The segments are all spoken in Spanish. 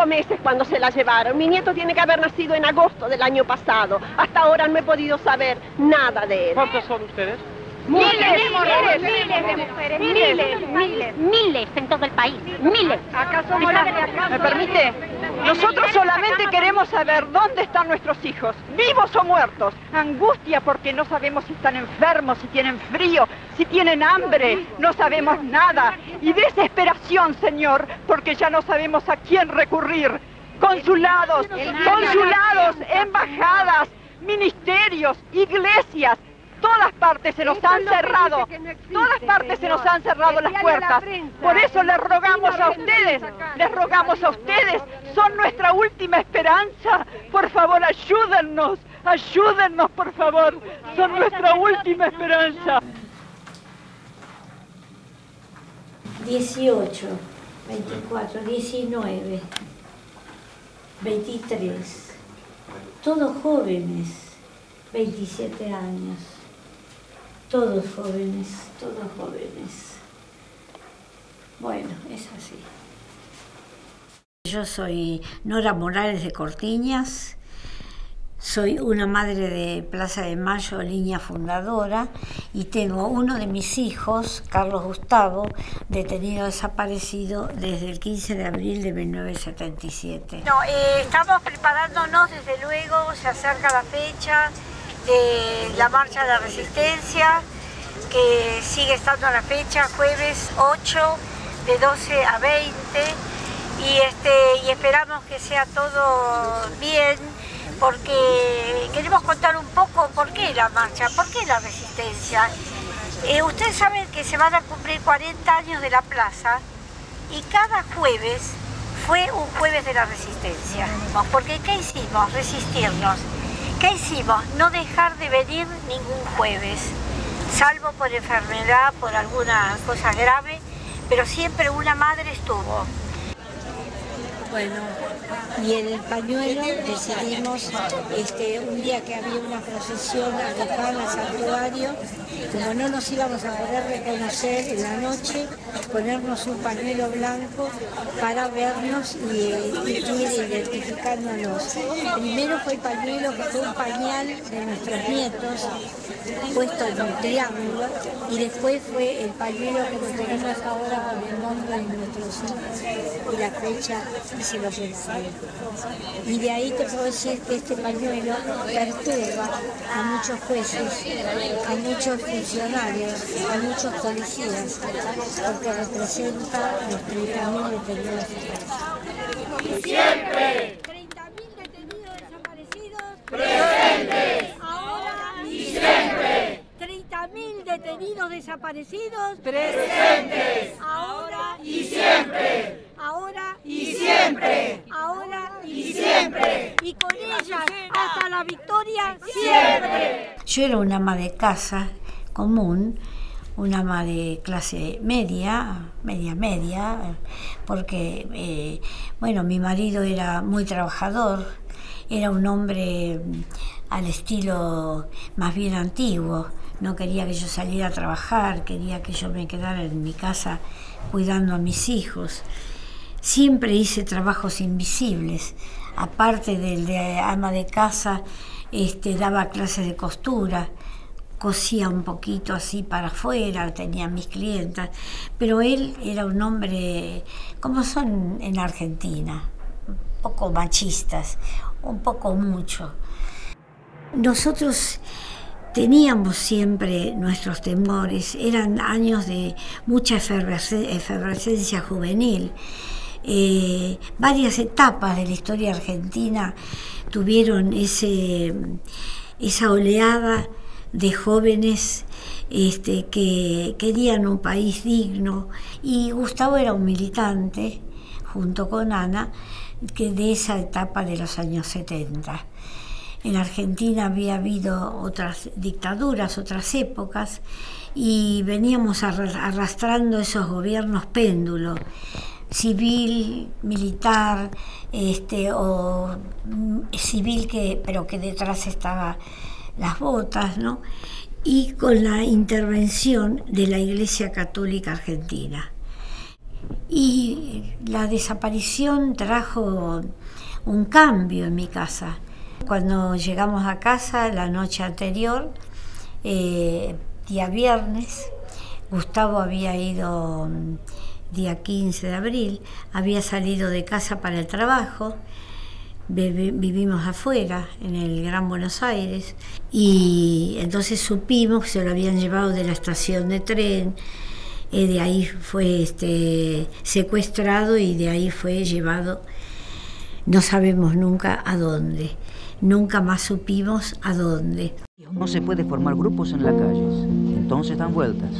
Meses cuando se la llevaron. Mi nieto tiene que haber nacido en agosto del año pasado. Hasta ahora no he podido saber nada de él. ¿Cuántos son ustedes? Miles de mujeres, miles en todo el país, miles. ¿Acaso me permite? Nosotros solamente queremos saber dónde están nuestros hijos, vivos o muertos. Angustia porque no sabemos si están enfermos, si tienen frío, si tienen hambre, no sabemos nada. Y desesperación, señor, porque ya no sabemos a quién recurrir. Consulados, embajadas, ministerios, iglesias. Todas partes se nos han cerrado, todas partes se nos han cerrado las puertas. Por eso les rogamos a ustedes, son nuestra última esperanza. Por favor, ayúdennos, por favor, son nuestra última esperanza. 18, 24, 19, 23, todos jóvenes, 27 años. Todos jóvenes. Bueno, es así. Yo soy Nora Morales de Cortiñas, soy una madre de Plaza de Mayo, línea fundadora, y tengo uno de mis hijos, Carlos Gustavo, detenido desaparecido desde el 15 de abril de 1977. Estamos preparándonos, desde luego, se acerca la fecha de la Marcha de la Resistencia, que sigue estando a la fecha, jueves 8, de 12 a 20, y esperamos que sea todo bien, porque queremos contar un poco por qué la marcha, por qué la resistencia. Ustedes saben que se van a cumplir 40 años de la plaza, y cada jueves fue un jueves de la resistencia, porque ¿qué hicimos? Resistirnos. ¿Qué hicimos? No dejar de venir ningún jueves, salvo por enfermedad, por alguna cosa grave, pero siempre una madre estuvo. Bueno, y en el pañuelo decidimos, un día que había una procesión a dejar al santuario, como no nos íbamos a poder reconocer en la noche, ponernos un pañuelo blanco para vernos y ir identificándonos. Primero fue el pañuelo, que fue un pañal de nuestros nietos, puesto en un triángulo, y después fue el pañuelo que nos tenemos ahora con el nombre de nuestros hijos y la fecha, y se lo llevaron. Y de ahí te puedo decir que este pañuelo perturba a muchos jueces, a muchos funcionarios, a muchos policías, porque representa los 30.000 detenidos desaparecidos. Siempre. 30.000 detenidos desaparecidos. Presentes. Ahora y siempre. 30.000 detenidos desaparecidos. Presentes. Ahora y siempre. Ahora y siempre. Ahora y siempre. Y con ellas hasta la victoria siempre. Yo era una ama de casa común, una ama de clase media, porque, mi marido era muy trabajador, era un hombre al estilo más bien antiguo, no quería que yo saliera a trabajar, quería que yo me quedara en mi casa cuidando a mis hijos. Siempre hice trabajos invisibles, aparte del de ama de casa, daba clases de costura, cosía un poquito así para afuera, tenía mis clientas, pero él era un hombre, como son en Argentina, un poco machistas, un poco mucho. Nosotros teníamos siempre nuestros temores, eran años de mucha efervescencia juvenil. Varias etapas de la historia argentina tuvieron esa oleada de jóvenes que querían un país digno, y Gustavo era un militante, junto con Ana, de esa etapa de los años 70. En Argentina había habido otras dictaduras, otras épocas, y veníamos arrastrando esos gobiernos péndulo, civil, militar, o civil, pero que detrás estaban las botas, ¿no? Y con la intervención de la Iglesia Católica Argentina. Y la desaparición trajo un cambio en mi casa. Cuando llegamos a casa la noche anterior, día viernes, Gustavo había ido día 15 de abril, había salido de casa para el trabajo, vivimos afuera, en el Gran Buenos Aires, y entonces supimos que se lo habían llevado de la estación de tren, de ahí fue secuestrado y de ahí fue llevado, no sabemos nunca a dónde, nunca más supimos a dónde. No se puede formar grupos en las calles, entonces dan vueltas,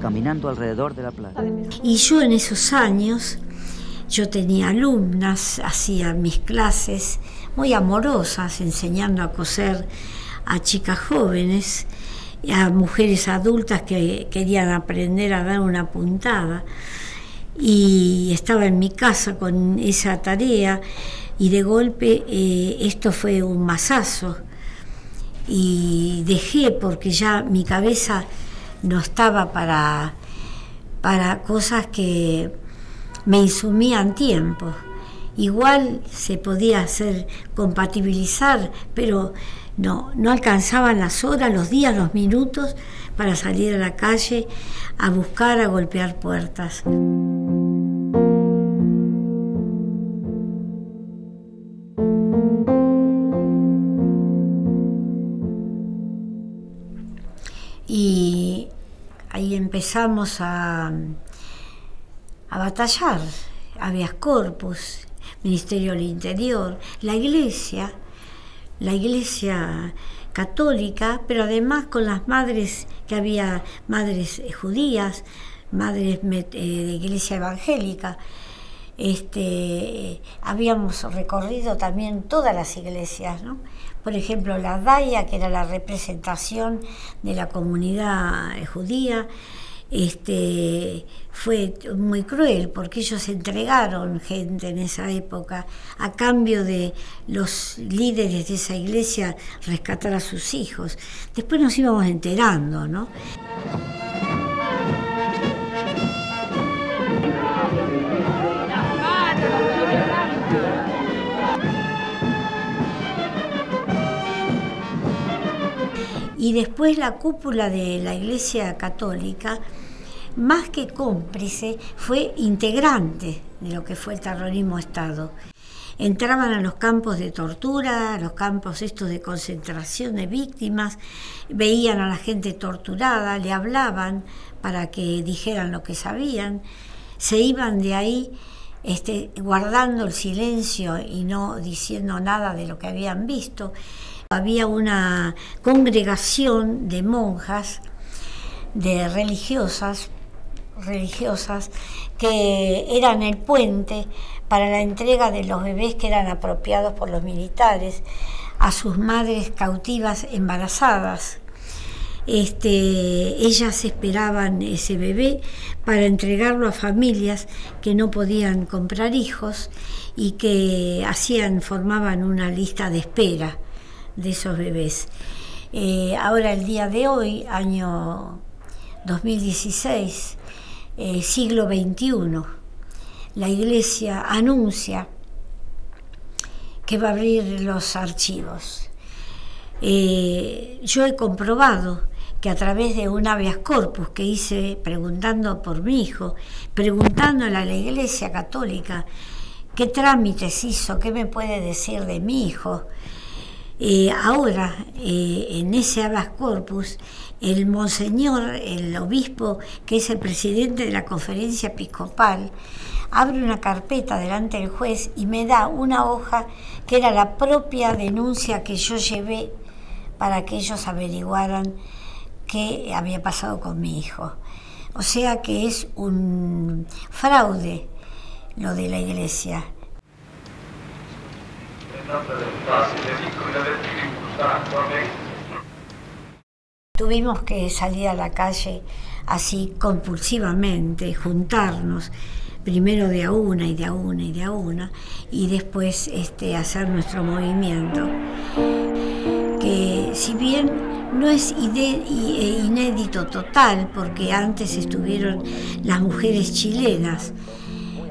caminando alrededor de la plaza. Y yo en esos años, yo tenía alumnas, hacía mis clases muy amorosas, enseñando a coser a chicas jóvenes, a mujeres adultas que querían aprender a dar una puntada. Y estaba en mi casa con esa tarea y de golpe esto fue un mazazo. Y dejé porque ya mi cabeza no estaba para cosas que me insumían tiempo. Igual se podía hacer compatibilizar, pero no alcanzaban las horas, los días, los minutos para salir a la calle a buscar, a golpear puertas. Y ahí empezamos a batallar, habeas corpus, Ministerio del Interior, la Iglesia católica, pero además con las madres, que había madres judías, madres de Iglesia evangélica. Habíamos recorrido también todas las iglesias, ¿no? Por ejemplo, la Daya, que era la representación de la comunidad judía, fue muy cruel porque ellos entregaron gente en esa época a cambio de los líderes de esa iglesia rescatar a sus hijos. Después nos íbamos enterando, ¿no? Y después la cúpula de la Iglesia Católica, más que cómplice, fue integrante de lo que fue el terrorismo Estado. Entraban a los campos de tortura, a los campos estos de concentración de víctimas, veían a la gente torturada, le hablaban para que dijeran lo que sabían, se iban de ahí guardando el silencio y no diciendo nada de lo que habían visto. Había una congregación de monjas, de religiosas que eran el puente para la entrega de los bebés que eran apropiados por los militares a sus madres cautivas embarazadas. Ellas esperaban ese bebé para entregarlo a familias que no podían comprar hijos y que formaban una lista de espera de esos bebés. Ahora, el día de hoy, año 2016, siglo XXI, la Iglesia anuncia que va a abrir los archivos. Yo he comprobado que a través de un habeas corpus que hice preguntando por mi hijo, preguntándole a la Iglesia Católica qué trámites hizo, qué me puede decir de mi hijo, ahora en ese habeas corpus el monseñor, el obispo, que es el presidente de la conferencia episcopal, abre una carpeta delante del juez y me da una hoja que era la propia denuncia que yo llevé para que ellos averiguaran qué había pasado con mi hijo. O sea que es un fraude lo de la Iglesia. En nombre del Padre, del Hijo y del Espíritu Tuvimos que salir a la calle así compulsivamente, juntarnos, primero de a una y de a una y de a una, y después hacer nuestro movimiento. Que si bien no es inédito total, porque antes estuvieron las mujeres chilenas,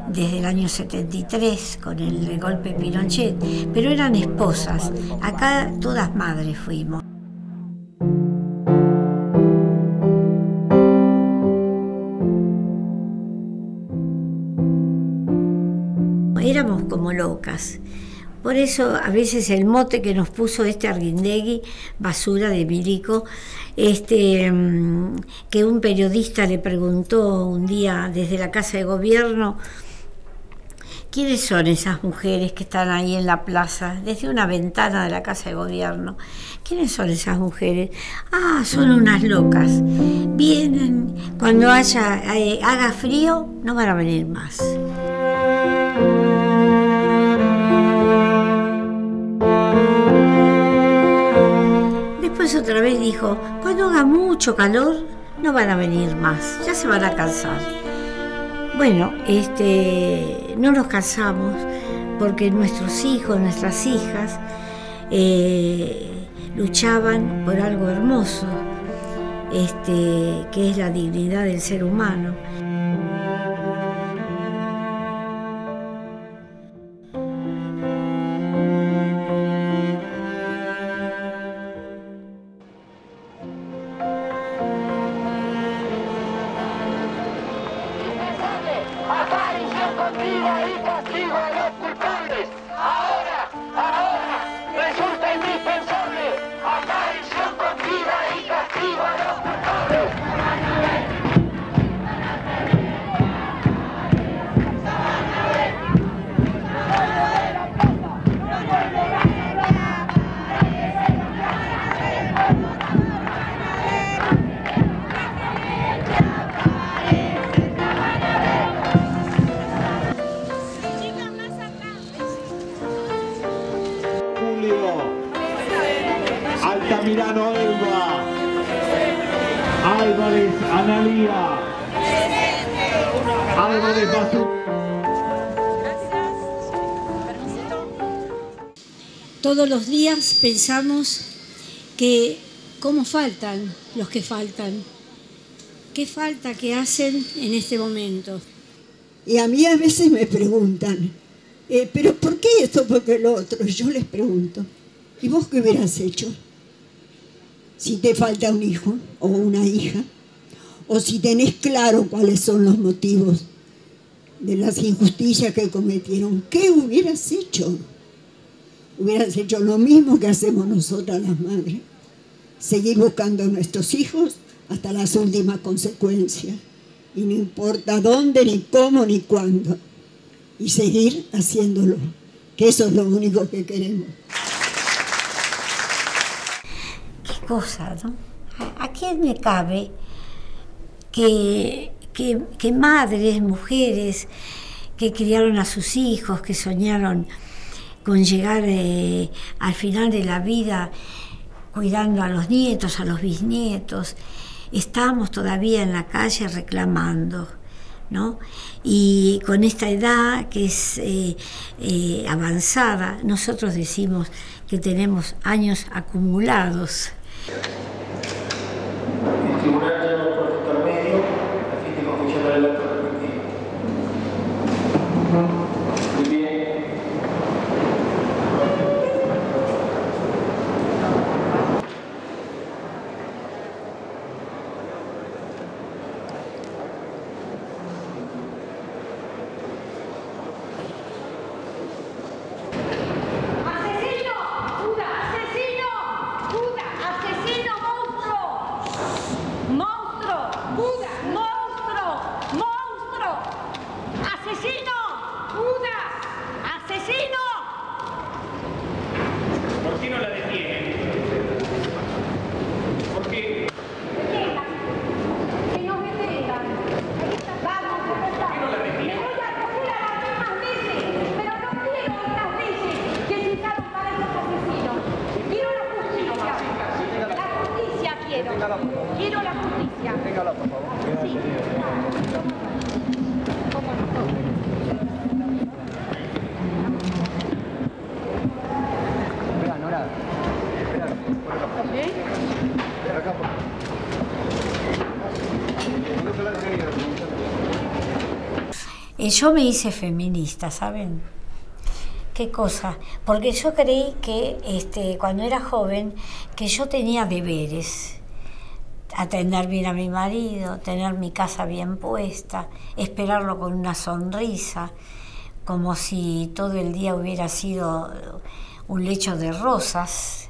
desde el año 73 con el golpe Pinochet, pero eran esposas. Acá todas madres fuimos. Éramos como locas. Por eso a veces el mote que nos puso Arguindegui, basura de milico, que un periodista le preguntó un día desde la Casa de Gobierno, ¿quiénes son esas mujeres que están ahí en la plaza? Desde una ventana de la Casa de Gobierno. ¿Quiénes son esas mujeres? Ah, son unas locas. Vienen, cuando haga frío, no van a venir más. Después otra vez dijo, cuando haga mucho calor, no van a venir más, ya se van a cansar. Bueno, no nos cansamos porque nuestros hijos, nuestras hijas luchaban por algo hermoso, que es la dignidad del ser humano. Altamirano Elba, Álvarez Analía, Álvarez Bazú. Todos los días pensamos que cómo faltan los que faltan, qué falta que hacen en este momento. Y a mí a veces me preguntan, ¿pero por qué esto, por qué lo otro? Yo les pregunto, ¿y vos qué hubieras hecho? Si te falta un hijo o una hija, o si tenés claro cuáles son los motivos de las injusticias que cometieron, ¿qué hubieras hecho? Hubieras hecho lo mismo que hacemos nosotras las madres, seguir buscando a nuestros hijos hasta las últimas consecuencias, y no importa dónde, ni cómo, ni cuándo, y seguir haciéndolo, que eso es lo único que queremos. Qué cosa, ¿no? ¿A quién me cabe que madres, mujeres que criaron a sus hijos, que soñaron con llegar al final de la vida cuidando a los nietos, a los bisnietos, estamos todavía en la calle reclamando, ¿no? Y con esta edad que es avanzada, nosotros decimos que tenemos años acumulados. El tribunal ya no puede estar medio a fin de confeccionar el acto respectivo. Muy bien. Quiero la justicia. Téngala, por favor. Sí. Espera, Nora. Espera, por acá. Por acá, por favor. Yo me hice feminista, ¿saben? ¿Qué cosa? Porque yo creí que cuando era joven, que yo tenía deberes. Atender bien a mi marido, tener mi casa bien puesta, esperarlo con una sonrisa, como si todo el día hubiera sido un lecho de rosas.